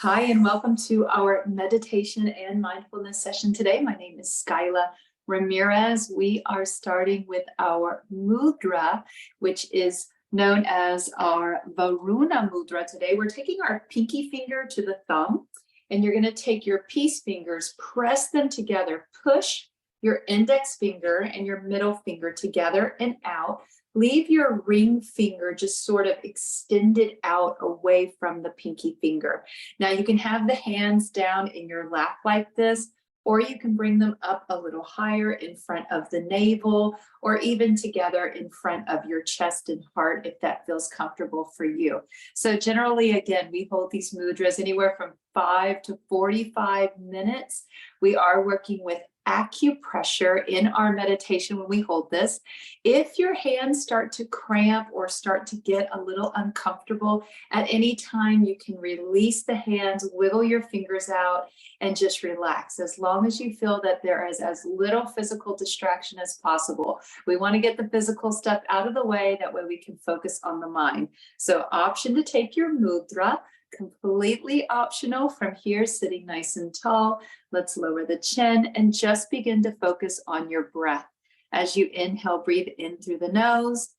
Hi, and welcome to our meditation and mindfulness session today. My name is Skyla Ramirez. We are starting with our mudra, which is known as our Varuna mudra today. We're taking our pinky finger to the thumb, and you're going to take your peace fingers, press them together, push your index finger and your middle finger together and out. Leave your ring finger just sort of extended out away from the pinky finger. Now you can have the hands down in your lap like this, or you can bring them up a little higher in front of the navel, or even together in front of your chest and heart if that feels comfortable for you. So generally, again, we hold these mudras anywhere from 5 to 45 minutes. We are working with acupressure in our meditation when we hold this. If your hands start to cramp or start to get a little uncomfortable at any time, you can release the hands, wiggle your fingers out, and just relax. As long as you feel that there is as little physical distraction as possible. We want to get the physical stuff out of the way. That way we can focus on the mind. So option to take your mudra, completely optional from here, sitting nice and tall. Let's lower the chin and just begin to focus on your breath. As you inhale, breathe in through the nose.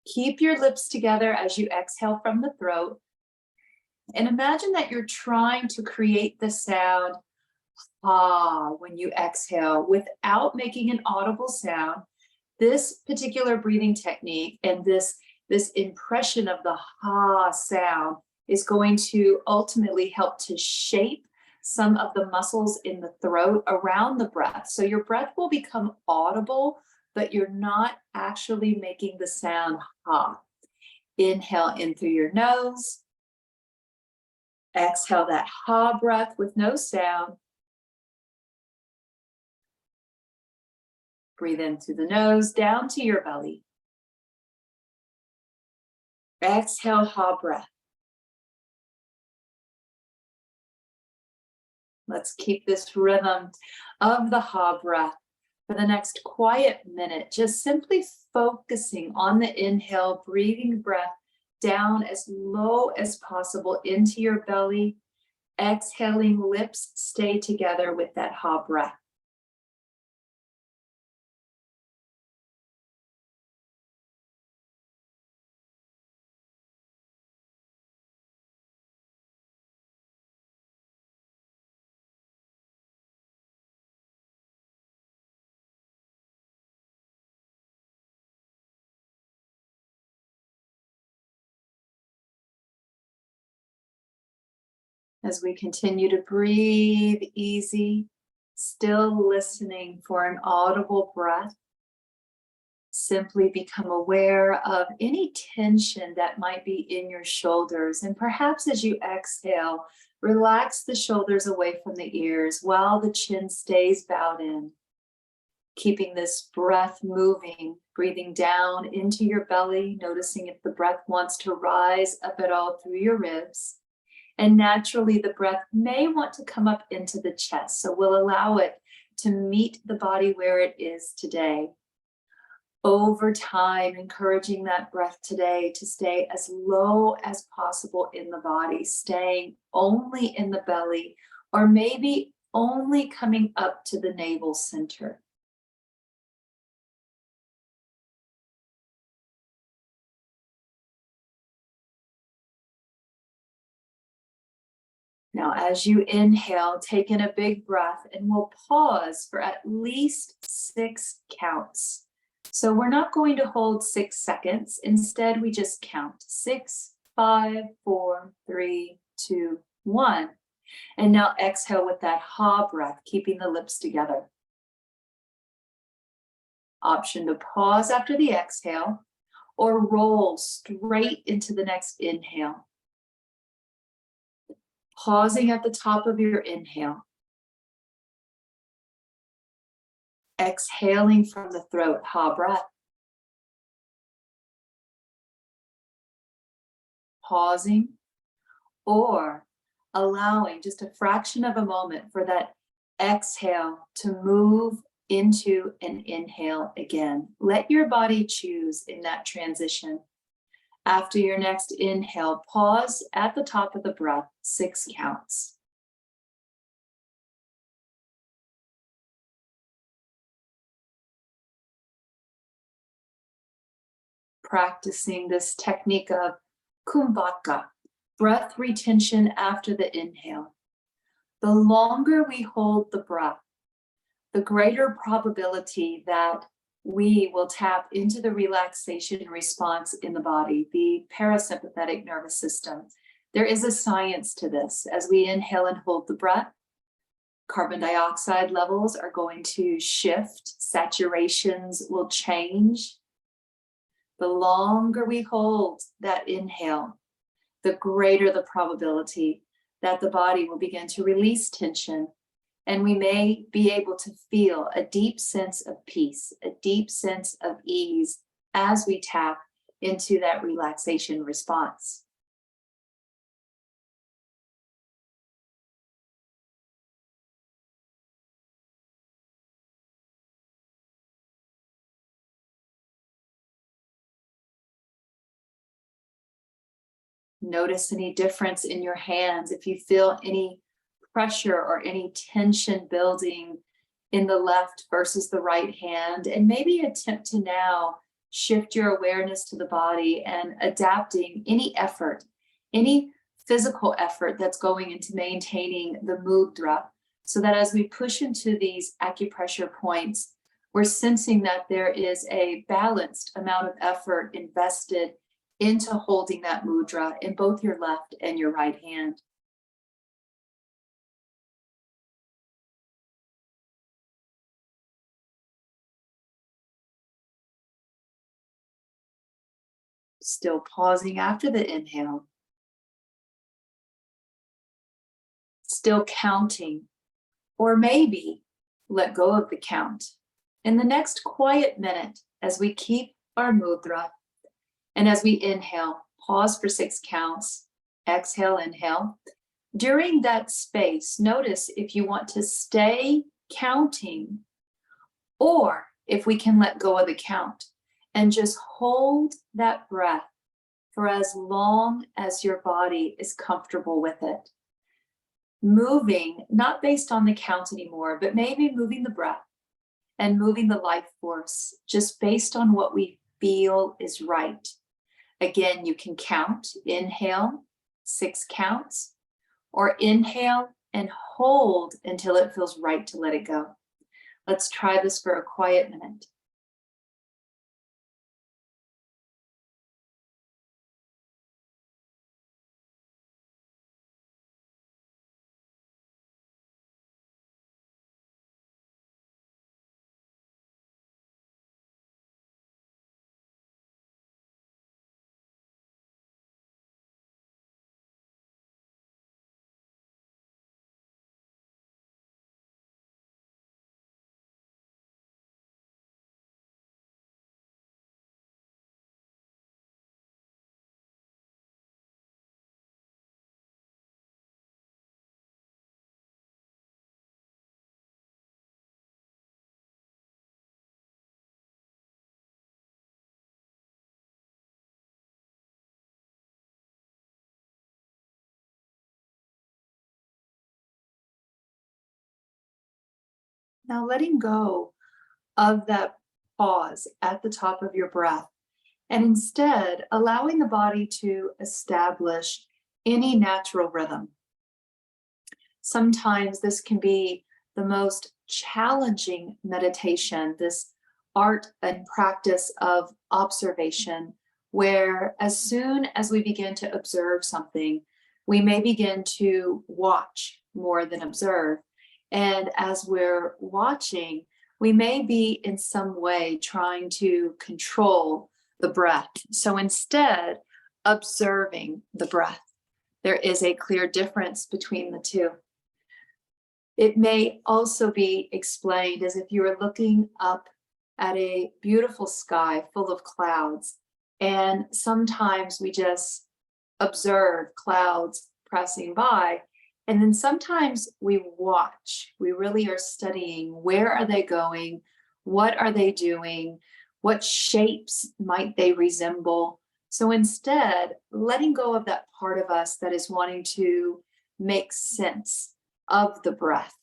Keep your lips together as you exhale from the throat. And imagine that you're trying to create the sound ha when you exhale without making an audible sound. This particular breathing technique and this impression of the ha sound is going to ultimately help to shape some of the muscles in the throat around the breath. So your breath will become audible, but you're not actually making the sound ha. Inhale in through your nose. Exhale that ha breath with no sound. Breathe in through the nose, down to your belly. Exhale, ha breath. Let's keep this rhythm of the ha breath for the next quiet minute, just simply focusing on the inhale, breathing breath down as low as possible into your belly. Exhaling, lips stay together with that ha breath. As we continue to breathe easy, still listening for an audible breath, simply become aware of any tension that might be in your shoulders. And perhaps as you exhale, relax the shoulders away from the ears while the chin stays bowed in. Keeping this breath moving, breathing down into your belly, noticing if the breath wants to rise up at all through your ribs. And naturally, the breath may want to come up into the chest. So we'll allow it to meet the body where it is today. Over time, encouraging that breath today to stay as low as possible in the body, staying only in the belly, or maybe only coming up to the navel center. Now, as you inhale, take in a big breath, and we'll pause for at least 6 counts. So we're not going to hold 6 seconds. Instead, we just count 6, 5, 4, 3, 2, 1. And now exhale with that ha breath, keeping the lips together. Option to pause after the exhale or roll straight into the next inhale. Pausing at the top of your inhale. Exhaling from the throat, ha breath. Pausing or allowing just a fraction of a moment for that exhale to move into an inhale again. Let your body choose in that transition. After your next inhale, pause at the top of the breath, 6 counts. Practicing this technique of Kumbhaka, breath retention after the inhale. The longer we hold the breath, the greater probability that we will tap into the relaxation response in the body, the parasympathetic nervous system. There is a science to this. As we inhale and hold the breath, carbon dioxide levels are going to shift, saturations will change. The longer we hold that inhale, the greater the probability that the body will begin to release tension, and we may be able to feel a deep sense of peace, a deep sense of ease as we tap into that relaxation response. Notice any difference in your hands. If you feel any pressure or any tension building in the left versus the right hand, and maybe attempt to now shift your awareness to the body and adapting any effort, any physical effort that's going into maintaining the mudra, so that as we push into these acupressure points, we're sensing that there is a balanced amount of effort invested into holding that mudra in both your left and your right hand. Still pausing after the inhale. Still counting, or maybe let go of the count. In the next quiet minute, as we keep our mudra, and as we inhale, pause for 6 counts, exhale, inhale. During that space, notice if you want to stay counting, or if we can let go of the count and just hold that breath for as long as your body is comfortable with it. Moving, not based on the count anymore, but maybe moving the breath and moving the life force just based on what we feel is right. Again, you can count, inhale, 6 counts, or inhale and hold until it feels right to let it go. Let's try this for a quiet minute. Now letting go of that pause at the top of your breath, and instead allowing the body to establish any natural rhythm. Sometimes this can be the most challenging meditation, this art and practice of observation, where as soon as we begin to observe something, we may begin to watch more than observe. And as we're watching, we may be in some way trying to control the breath. So instead, observing the breath. There is a clear difference between the two. It may also be explained as if you were looking up at a beautiful sky full of clouds, and sometimes we just observe clouds passing by, and then sometimes we watch. We really are studying, where are they going? What are they doing? What shapes might they resemble? So instead, letting go of that part of us that is wanting to make sense of the breath.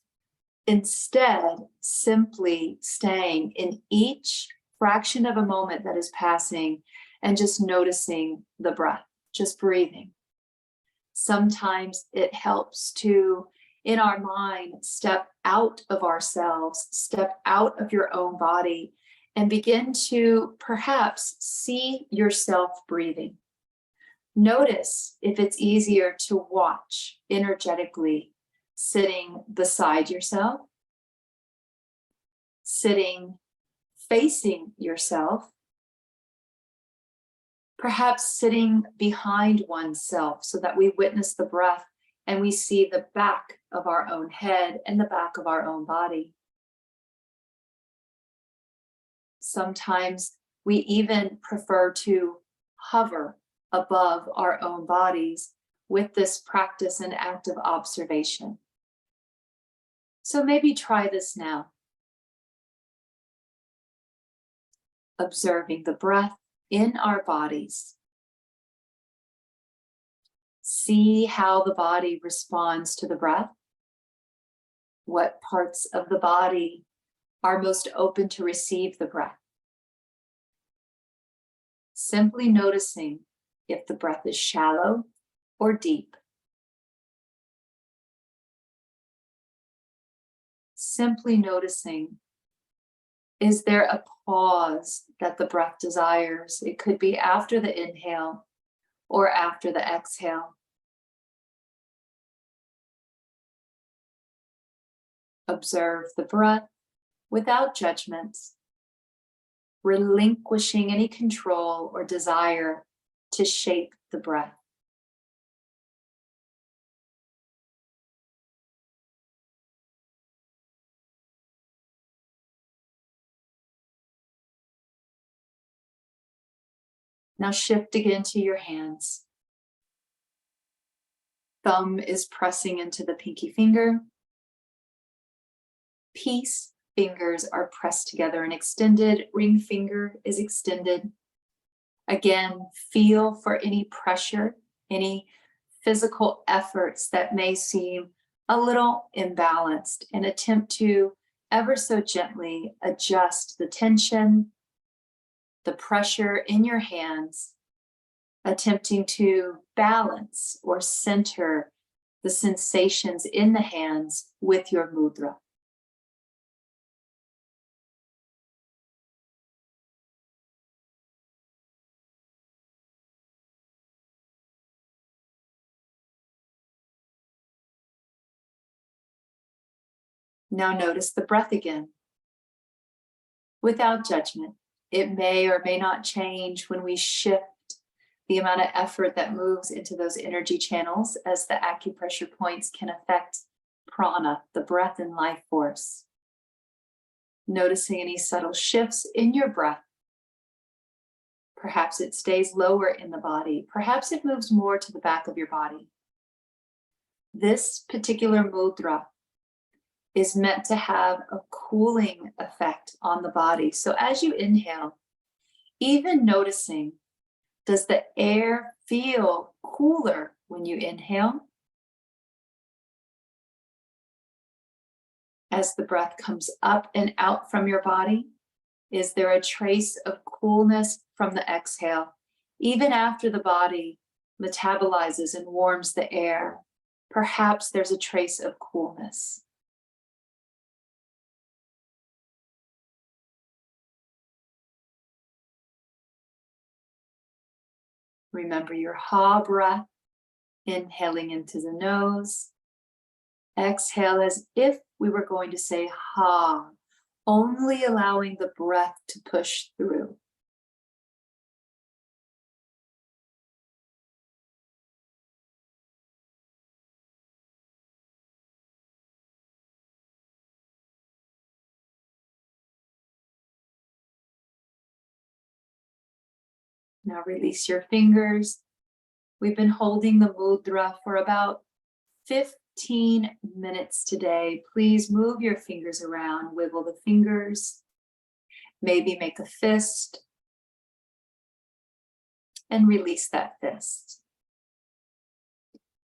Instead, simply staying in each fraction of a moment that is passing and just noticing the breath, just breathing. Sometimes it helps to, in our mind, step out of ourselves, step out of your own body, and begin to perhaps see yourself breathing. Notice if it's easier to watch energetically, sitting beside yourself, sitting facing yourself, perhaps sitting behind oneself so that we witness the breath and we see the back of our own head and the back of our own body. Sometimes we even prefer to hover above our own bodies with this practice and active observation. So maybe try this now. Observing the breath in our bodies. See how the body responds to the breath. What parts of the body are most open to receive the breath? Simply noticing if the breath is shallow or deep. Simply noticing, is there a pause that the breath desires? It could be after the inhale or after the exhale. Observe the breath without judgments, relinquishing any control or desire to shape the breath. Now shift again to your hands. Thumb is pressing into the pinky finger. Peace fingers are pressed together and extended. Ring finger is extended. Again, feel for any pressure, any physical efforts that may seem a little imbalanced, and attempt to ever so gently adjust the tension, the pressure in your hands, attempting to balance or center the sensations in the hands with your mudra. Now notice the breath again. Without judgment, it may or may not change when we shift the amount of effort that moves into those energy channels, as the acupressure points can affect prana, the breath and life force. Noticing any subtle shifts in your breath. Perhaps it stays lower in the body. Perhaps it moves more to the back of your body. This particular mudra is meant to have a cooling effect on the body. So as you inhale, even noticing, does the air feel cooler when you inhale? As the breath comes up and out from your body, is there a trace of coolness from the exhale? Even after the body metabolizes and warms the air, perhaps there's a trace of coolness. Remember your ha breath, inhaling into the nose. Exhale as if we were going to say ha, only allowing the breath to push through. Now release your fingers. We've been holding the mudra for about 15 minutes today. Please move your fingers around, wiggle the fingers, maybe make a fist. and release that fist.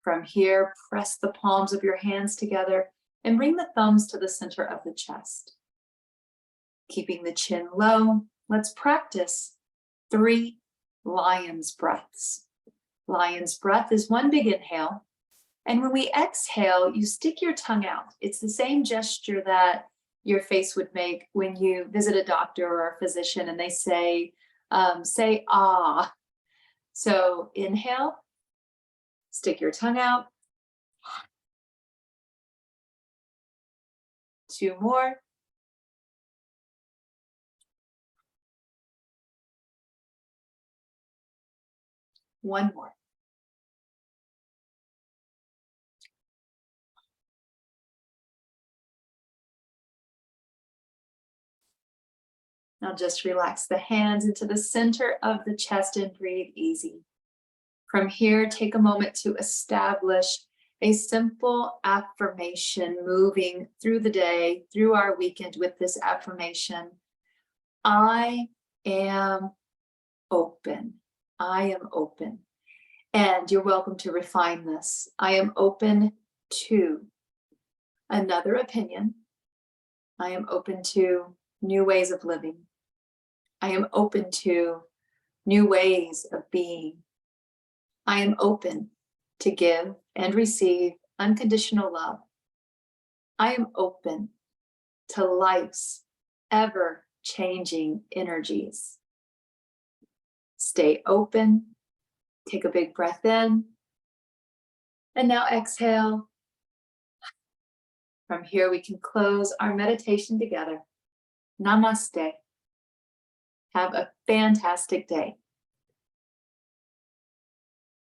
From here, press the palms of your hands together and bring the thumbs to the center of the chest. Keeping the chin low, let's practice 3 lion's breaths. Lion's breath is 1 big inhale. And when we exhale, you stick your tongue out. It's the same gesture that your face would make when you visit a doctor or a physician and they say ah. So inhale, stick your tongue out. 2 more. One more. Now just relax the hands into the center of the chest and breathe easy. From here, take a moment to establish a simple affirmation moving through the day, through our weekend with this affirmation. I am open. I am open. And you're welcome to refine this. I am open to another opinion. I am open to new ways of living. I am open to new ways of being. I am open to give and receive unconditional love. I am open to life's ever-changing energies. Stay open. Take a big breath in. And now exhale. From here, we can close our meditation together. Namaste. Have a fantastic day.